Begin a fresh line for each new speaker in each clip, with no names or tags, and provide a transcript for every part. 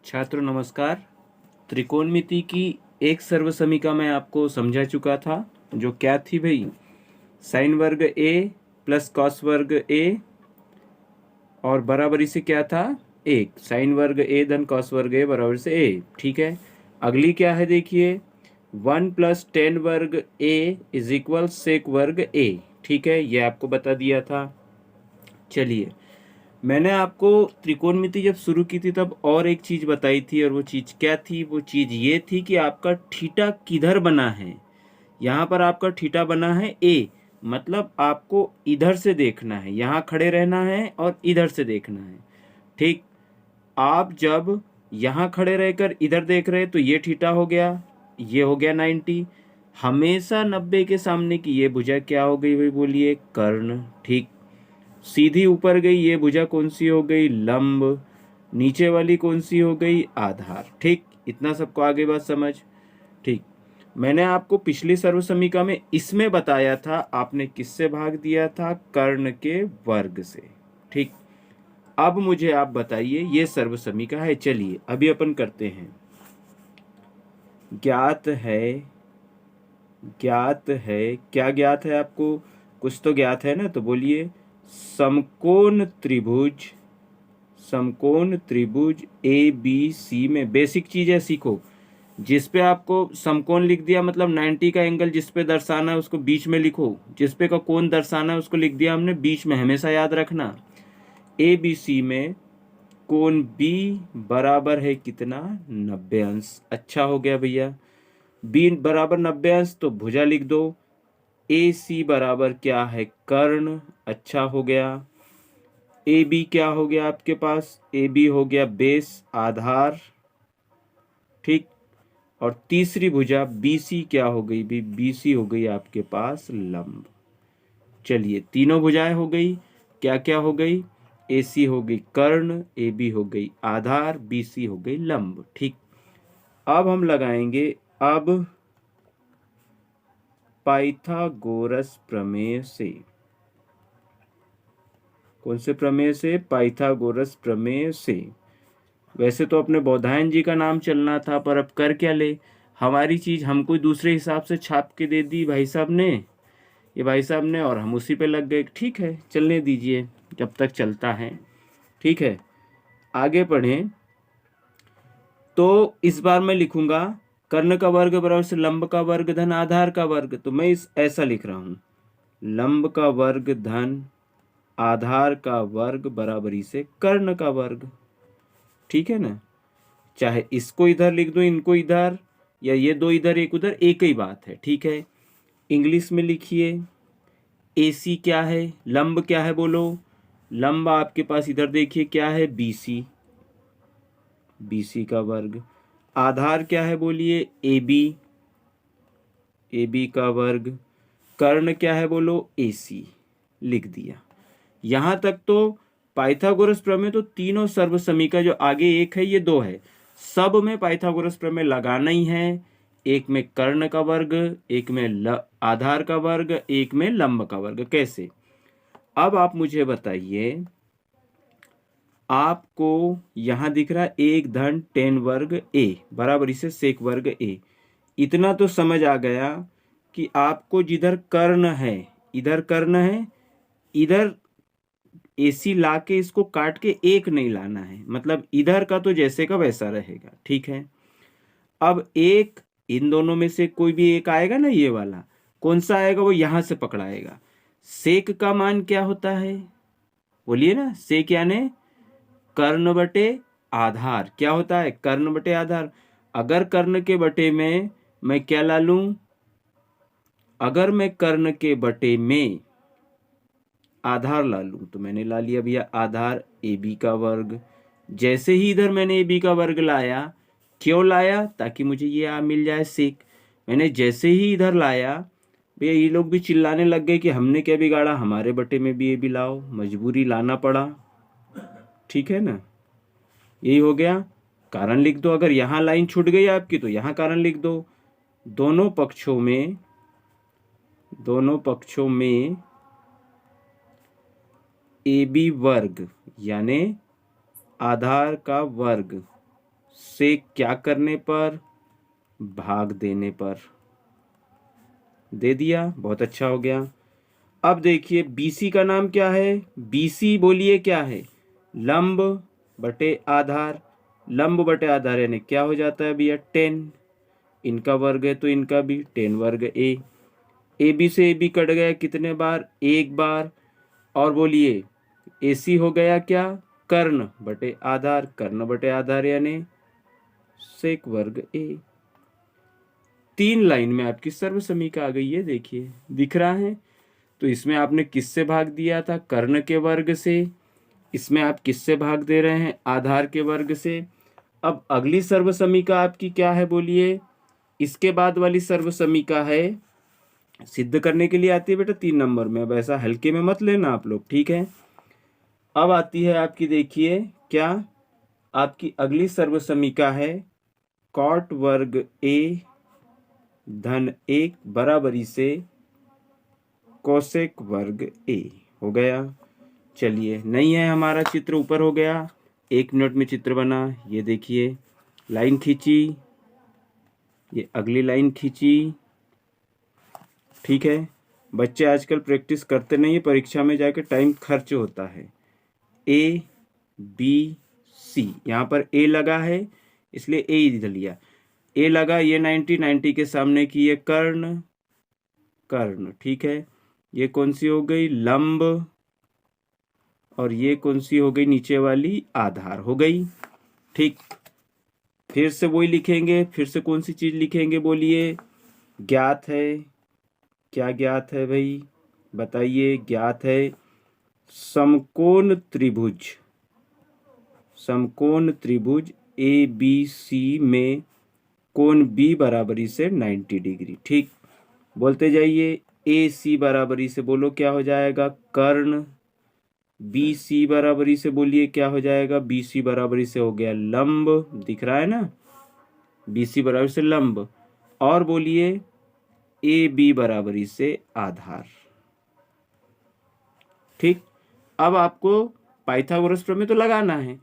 छात्रों नमस्कार। त्रिकोणमिति की एक सर्वसमीका मैं आपको समझा चुका था, जो क्या थी भाई, साइन वर्ग ए प्लस कॉस वर्ग ए और बराबरी से क्या था, एक साइन वर्ग ए धन कॉस वर्ग ए बराबर से ए। ठीक है, अगली क्या है देखिए, 1 + tan वर्ग ए इज इक्वल सेक वर्ग ए। ठीक है, ये आपको बता दिया था। चलिए, मैंने आपको त्रिकोणमिति जब शुरू की थी तब और एक चीज बताई थी, और वो चीज क्या थी, वो चीज ये थी कि आपका थीटा किधर बना है। यहाँ पर आपका थीटा बना है ए, मतलब आपको इधर से देखना है, यहाँ खड़े रहना है और इधर से देखना है। ठीक, आप जब यहाँ खड़े रहकर इधर देख रहे तो ये थीटा हो गया, ये हो गया 90। हमेशा 90 के सामने की ये भुजा क्या हो गई भाई, बोलिए कर्ण। ठीक, सीधी ऊपर गई ये भुजा कौन सी हो गई, लंब। नीचे वाली कौन सी हो गई, आधार। ठीक, इतना सबको आगे बात समझ। ठीक, मैंने आपको पिछली सर्वसमीका में इसमें बताया था, आपने किससे भाग दिया था, कर्ण के वर्ग से। ठीक, अब मुझे आप बताइए, ये सर्वसमीका है। चलिए अभी अपन करते हैं। ज्ञात है क्या ज्ञात है आपको, कुछ तो ज्ञात है ना, तो बोलिए। समकोण त्रिभुज ए बी सी में बेसिक चीज है, सीखो। जिस पे आपको समकोण लिख दिया मतलब 90 का एंगल जिस पे दर्शाना है उसको बीच में लिखो, जिस पे का कोण दर्शाना है उसको लिख दिया हमने बीच में, हमेशा याद रखना। ए बी सी में कोण बी बराबर है कितना, 90 अंश। अच्छा हो गया भैया, बी बराबर 90 अंश तो भुजा लिख दो। ए सी बराबर क्या है, कर्ण। अच्छा हो गया। ए बी क्या हो गया आपके पास, ए बी हो गया बेस, आधार। ठीक, और तीसरी भुजा बी सी क्या हो गई भी, बी सी हो गई आपके पास लंब। चलिए, तीनों भुजाएं हो गई, क्या क्या हो गई, ए सी हो गई कर्ण, ए बी हो गई आधार, बी सी हो गई लंब। ठीक, अब हम लगाएंगे अब पाइथागोरस प्रमेय से। कौन से प्रमेय से, पाइथागोरस प्रमेय से। वैसे तो अपने बौधायन जी का नाम चलना था, पर अब कर क्या ले, हमारी चीज हमको दूसरे हिसाब से छाप के दे दी भाई साहब ने, ये भाई साहब ने, और हम उसी पे लग गए। ठीक है, चलने दीजिए जब तक चलता है। ठीक है, आगे पढ़ें। तो इस बार मैं लिखूंगा कर्ण का वर्ग बराबर से लंब का वर्ग धन आधार का वर्ग, तो मैं इस ऐसा लिख रहा हूं, लंब का वर्ग धन आधार का वर्ग बराबरी से कर्ण का वर्ग। ठीक है ना, चाहे इसको इधर लिख दो, इनको इधर, या ये दो इधर एक उधर, एक ही बात है। ठीक है, इंग्लिश में लिखिए। AC क्या है, लंब क्या है बोलो, लंब आपके पास इधर देखिए क्या है, BC, BC का वर्ग। आधार क्या है बोलिए, AB, AB का वर्ग। कर्ण क्या है बोलो, AC। लिख दिया। यहां तक तो पाइथागोरस प्रमेय तो तीनों सर्वसमीका, जो आगे एक है ये दो है, सब में पाइथागोरस प्रमेय लगाना ही है। एक में कर्ण का वर्ग, एक में आधार का वर्ग, एक में लंब का वर्ग। कैसे, अब आप मुझे बताइए, आपको यहां दिख रहा है 1 धन tan वर्ग ए बराबर इसे सेक वर्ग ए। इतना तो समझ आ गया कि आपको जिधर कर्ण है, इधर कर्ण है, इधर AC ला के इसको काट के एक नहीं लाना है, मतलब इधर का तो जैसे का वैसा रहेगा। ठीक है, अब एक इन दोनों में से कोई भी एक आएगा ना, ये वाला कौन सा आएगा, वो यहां से पकड़ाएगा। सेक का मान क्या होता है, बोलिए ना, सेक यानी कर्ण बटे आधार। क्या होता है, कर्ण बटे आधार। अगर कर्ण के बटे में मैं क्या ला लूं, अगर मैं कर्ण के बटे में आधार ला लूं तो मैंने ला लिया भैया आधार AB का वर्ग। जैसे ही इधर मैंने AB का वर्ग लाया, क्यों लाया, ताकि मुझे ये मिल जाए सेक। मैंने जैसे ही इधर लाया, भैया ये लोग भी चिल्लाने लग गए कि हमने क्या बिगाड़ा, हमारे बटे में भी AB लाओ, मजबूरी लाना पड़ा। ठीक है ना, यही हो गया। कारण लिख दो, अगर यहां लाइन छूट गई आपकी तो यहां कारण लिख दो। दोनों पक्षों में AB वर्ग यानी आधार का वर्ग से क्या करने पर, भाग देने पर। दे दिया, बहुत अच्छा हो गया। अब देखिए BC का नाम क्या है, BC बोलिए क्या है, लंब बटे आधार। लंब बटे आधार यानी क्या हो जाता है भैया, 10। इनका वर्ग है तो इनका भी 10 वर्ग ए बी से ए बी कट गया कितने बार, एक बार। और बोलिए AC हो गया क्या, कर्ण बटे आधार, कर्ण बटे आधार यानी सेक वर्ग ए। 3 लाइन में आपकी सर्व समीकरण आ गई है, देखिए दिख रहा है। तो इसमें आपने किससे भाग दिया था, कर्ण के वर्ग से। इसमें आप किससे भाग दे रहे हैं, आधार के वर्ग से। अब अगली सर्व समीकरण आपकी क्या है बोलिए, इसके बाद वाली सर्व समीकरण है, सिद्ध करने के लिए आती है बेटा 3 नंबर में। अब ऐसा हल्के में मत लेना आप लोग, ठीक है। अब आती है आपकी, देखिए क्या, आपकी अगली सर्व समीकरण है कॉट वर्ग ए धन 1 बराबरी से कोसेक वर्ग ए। हो गया। चलिए नहीं है हमारा चित्र, ऊपर हो गया, 1 मिनट में चित्र बना। ये देखिए लाइन खींची, ये अगली लाइन खींची, ठीक है। बच्चे आजकल प्रैक्टिस करते नहीं है, परीक्षा में जाके टाइम खर्च होता है। A B C, यहाँ पर A लगा है इसलिए A इधर लिया। A लगा, ये 90 के सामने की ये कर्ण, कर्ण, ठीक है। ये कौन सी हो गई, लंब, और ये कौन सी हो गई, नीचे वाली आधार हो गई, ठीक। फिर से वही लिखेंगे, फिर से कौन सी चीज लिखेंगे बोलिए, ज्ञात है। क्या ज्ञात है भाई बताइए, ज्ञात है समकोण त्रिभुज, समकोण त्रिभुज ABC में कोण B बराबरी से 90 डिग्री, ठीक। बोलते जाइए, AC बराबरी से बोलो क्या हो जाएगा, कर्ण। BC बराबरी से बोलिए क्या हो जाएगा, BC बराबरी से हो गया लंब, दिख रहा है ना, BC बराबर से लंब। और बोलिए AB बराबरी से आधार, ठीक। अब आपको पाइथागोरस प्रमेय तो लगाना है,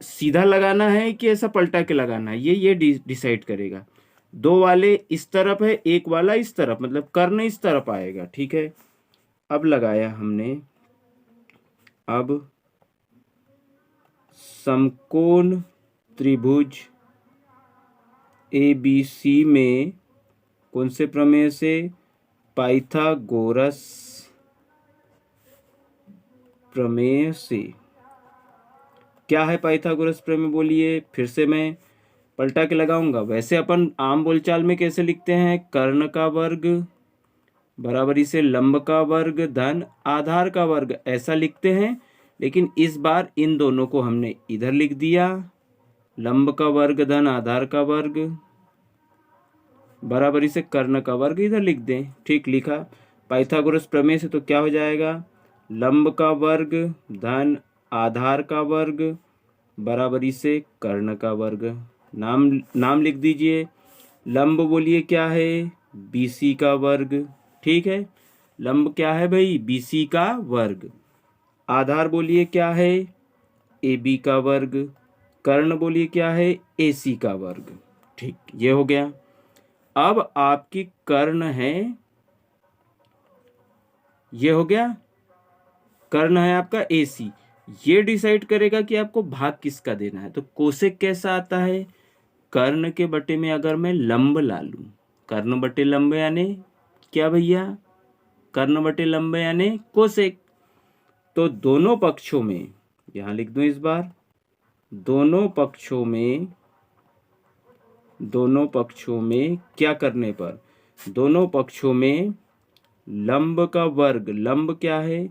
सीधा लगाना है कि ऐसा पलटा के लगाना है, ये डिसाइड करेगा। 2 वाले इस तरफ है, एक वाला इस तरफ, मतलब कर्ण इस तरफ आएगा, ठीक है। अब लगाया हमने, अब समकोण त्रिभुज ABC में कौन से प्रमेय से, पाइथागोरस प्रमेय से। क्या है पाइथागोरस प्रमेय बोलिए, फिर से मैं पलटा के लगाऊंगा। वैसे अपन आम बोलचाल में कैसे लिखते हैं, कर्ण का वर्ग बराबरी से लंब का वर्ग धन आधार का वर्ग, ऐसा लिखते हैं। लेकिन इस बार इन दोनों को हमने इधर लिख दिया, लंब का वर्ग धन आधार का वर्ग बराबरी से कर्ण का वर्ग इधर लिख दें, ठीक लिखा। पाइथागोरस प्रमेय से तो क्या हो जाएगा, लंब का वर्ग धन आधार का वर्ग बराबरी से कर्ण का वर्ग। नाम लिख दीजिए, लंब बोलिए क्या है, BC का वर्ग, ठीक है। लंब क्या है भाई, BC का वर्ग। आधार बोलिए क्या है, AB का वर्ग। कर्ण बोलिए क्या है, AC का वर्ग, ठीक। ये हो गया। अब आपकी कर्ण है, ये हो गया, कर्ण है आपका AC। ये डिसाइड करेगा कि आपको भाग किसका देना है। तो कोसेक कैसा आता है, कर्ण के बटे में अगर मैं लंब ला लूं, कर्ण बटे लंब यानी क्या भैया, कर्ण बटे लंब यानी कोसेक। तो दोनों पक्षों में, यहां लिख दूं इस बार, दोनों पक्षों में क्या करने पर, दोनों पक्षों में लंब का वर्ग, लंब क्या है,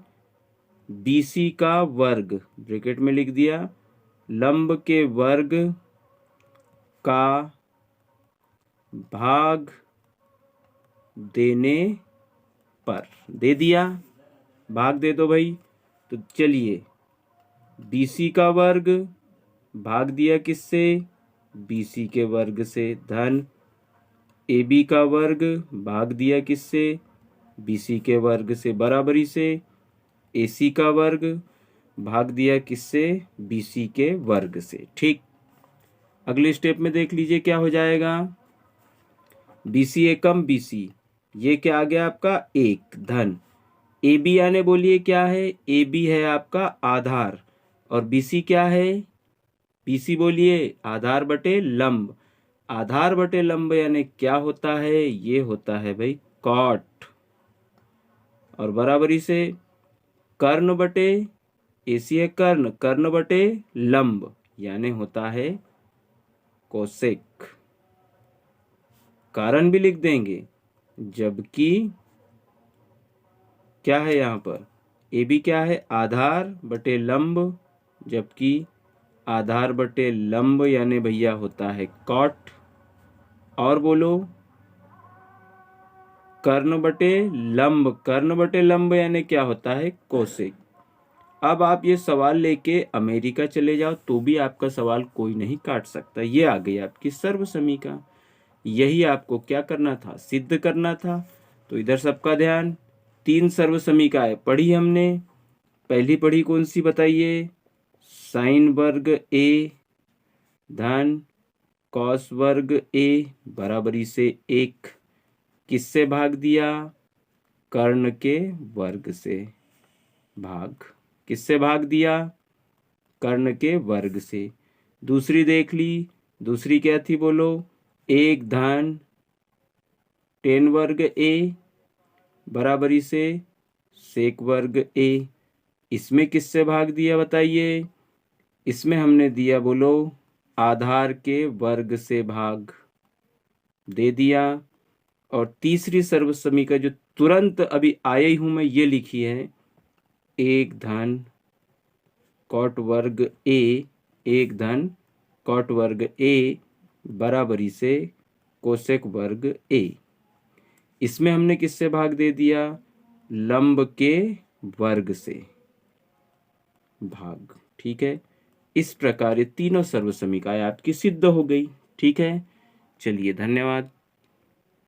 BC का वर्ग, ब्रैकेट में लिख दिया, लंब के वर्ग का भाग देने पर, दे दिया, भाग दे दो भाई। तो चलिए BC का वर्ग भाग दिया किससे, BC के वर्ग से, धन AB का वर्ग भाग दिया किससे, BC के वर्ग से, बराबरी से AC का वर्ग भाग दिया किससे, BC के वर्ग से, ठीक। अगले स्टेप में देख लीजिए क्या हो जाएगा, BC एकम BC, ये क्या आ गया आपका 1 धन, AB यानी बोलिए क्या है, AB है आपका आधार और BC क्या है, BC बोलिए आधार बटे लंब, आधार बटे लंब यानी क्या होता है, ये होता है भाई कॉट, और बराबरी से कर्ण बटे AC है कर्ण, कर्ण बटे लंब यानी होता है कोसेक। कारण भी लिख देंगे, जबकि क्या है यहाँ पर AB क्या है आधार बटे लंब, जबकि आधार बटे लंब यानी भैया होता है कॉट, और बोलो कर्ण बटे लंब, कर्ण बटे लंब यानी क्या होता है कोसेक। अब आप ये सवाल लेके अमेरिका चले जाओ तो भी आपका सवाल कोई नहीं काट सकता। ये आ गई आपकी सर्व समीका, यही आपको क्या करना था, सिद्ध करना था। तो इधर सबका ध्यान, 3 सर्व समीकाएं पढ़ी हमने। पहली पढ़ी कौन सी बताइए, साइन वर्ग A धन कॉस वर्ग A बराबरी से 1, किससे भाग दिया, कर्ण के वर्ग से भाग, किससे भाग दिया, कर्ण के वर्ग से। दूसरी देख ली, दूसरी क्या थी बोलो, 1 धन टेन वर्ग A बराबरी से सेक वर्ग A, इसमें किससे भाग दिया बताइए, इसमें हमने दिया बोलो आधार के वर्ग से भाग दे दिया। और तीसरी सर्व समीका जो तुरंत अभी आया ही हूं मैं, ये लिखी है 1 धन कॉट वर्ग A, 1 धन कॉट वर्ग A बराबरी से कोसेक वर्ग A, इसमें हमने किससे भाग दे दिया, लंब के वर्ग से भाग। ठीक है, इस प्रकार ये तीनों सर्व समीकाएं आपकी सिद्ध हो गई। ठीक है, चलिए धन्यवाद।